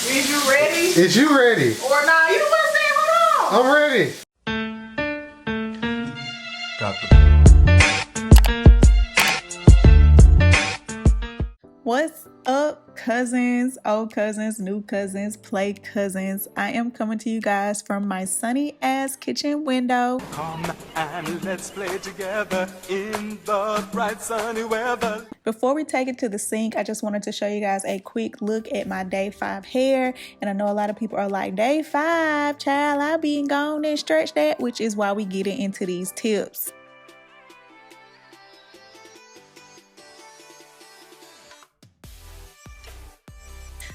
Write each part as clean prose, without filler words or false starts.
Is you ready? Is you ready? Or nah, you know what I'm saying? Hold on. I'm ready. What's up, cousins, old cousins, new cousins, play cousins? I am coming to you guys from my sunny ass kitchen window. Come and let's play together in the bright sunny weather. Before we take it to the sink, I just wanted to show you guys a quick look at my day 5 hair. And I know a lot of people are like, day 5, child, I been gone and stretched that, which is why we getting into these tips.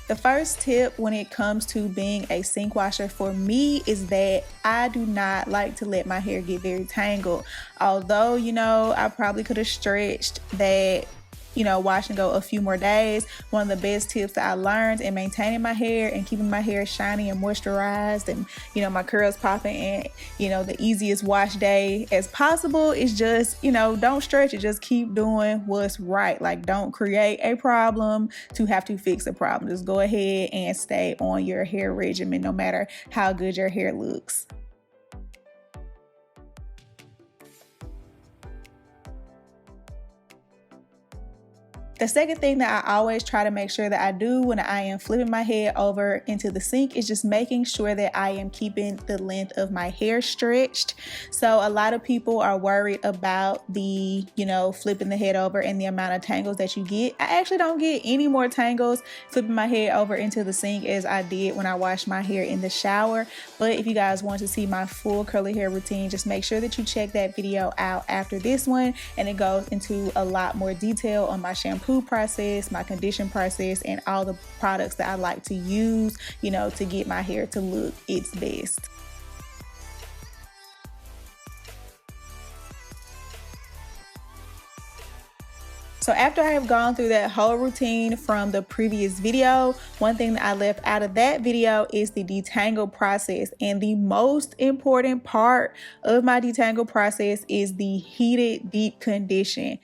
The first tip when it comes to being a sink washer for me is that I do not like to let my hair get very tangled. Although, you know, I probably could have stretched that, you know, wash and go a few more days. One of the best tips that I learned in maintaining my hair and keeping my hair shiny and moisturized and, you know, my curls popping and, you know, the easiest wash day as possible is just, you know, don't stretch it. Just keep doing what's right. Like, don't create a problem to have to fix a problem. Just go ahead and stay on your hair regimen no matter how good your hair looks. The second thing that I always try to make sure that I do when I am flipping my head over into the sink is just making sure that I am keeping the length of my hair stretched. So a lot of people are worried about the, you know, flipping the head over and the amount of tangles that you get. I actually don't get any more tangles flipping my head over into the sink as I did when I washed my hair in the shower. But if you guys want to see my full curly hair routine, just make sure that you check that video out after this one, and it goes into a lot more detail on my shampoo process, my condition process, and all the products that I like to use, you know, to get my hair to look its best. So after I have gone through that whole routine from the previous video, one thing that I left out of that video is the detangle process. And the most important part of my detangle process is the heated deep condition.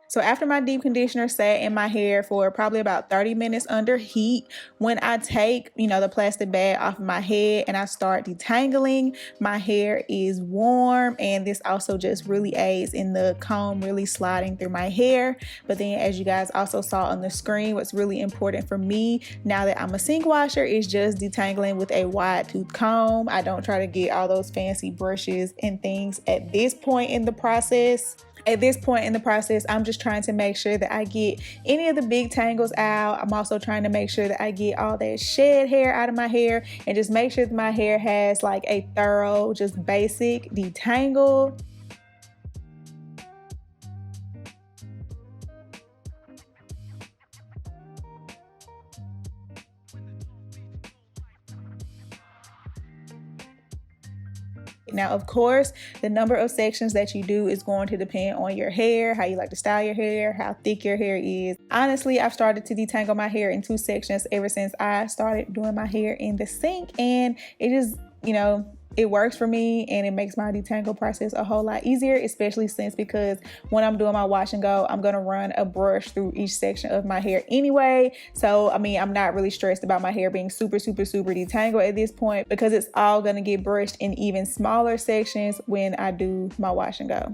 So after my deep conditioner sat in my hair for probably about 30 minutes under heat, when I take, you know, the plastic bag off of my head and I start detangling, my hair is warm, and this also just really aids in the comb really sliding through my hair. But then, as you guys also saw on the screen, what's really important for me now that I'm a sink washer is just detangling with a wide tooth comb. I don't try to get all those fancy brushes and things at this point in the process. At this point in the process, I'm just trying to make sure that I get any of the big tangles out. I'm also trying to make sure that I get all that shed hair out of my hair and just make sure that my hair has like a thorough, just basic detangle. Now, of course, the number of sections that you do is going to depend on your hair, how you like to style your hair, how thick your hair is. Honestly, I've started to detangle my hair in 2 sections ever since I started doing my hair in the sink, and it just, you know, it works for me and it makes my detangle process a whole lot easier, especially because when I'm doing my wash and go, I'm going to run a brush through each section of my hair anyway. So, I mean, I'm not really stressed about my hair being super detangled at this point because it's all going to get brushed in even smaller sections when I do my wash and go.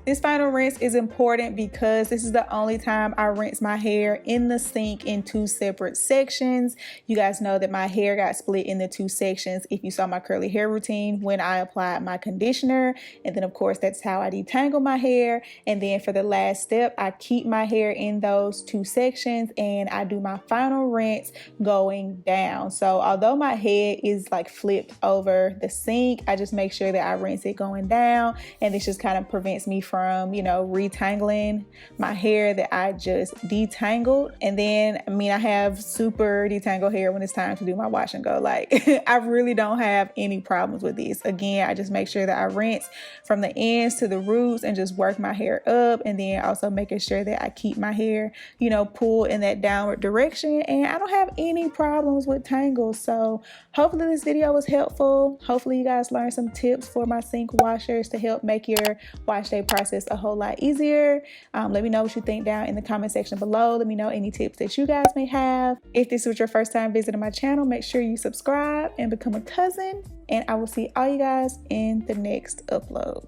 This final rinse is important because this is the only time I rinse my hair in the sink in 2 separate sections. You guys know that my hair got split into 2 sections if you saw my curly hair routine when I applied my conditioner. And then of course that's how I detangle my hair. And then for the last step, I keep my hair in those 2 sections and I do my final rinse going down. So although my head is like flipped over the sink, I just make sure that I rinse it going down, and this just kind of prevents me from, you know, retangling my hair that I just detangled. And then, I mean, I have super detangled hair when it's time to do my wash and go. Like, I really don't have any problems with this. Again, I just make sure that I rinse from the ends to the roots and just work my hair up, and then also making sure that I keep my hair, you know, pulled in that downward direction, and I don't have any problems with tangles. So hopefully this video was helpful. Hopefully you guys learned some tips for my sink washers to help make your wash day process a whole lot easier. Let me know what you think down in the comment section below. Let me know any tips that you guys may have. If this was your first time visiting my channel, make sure you subscribe and become a cousin, and I will see all you guys in the next upload.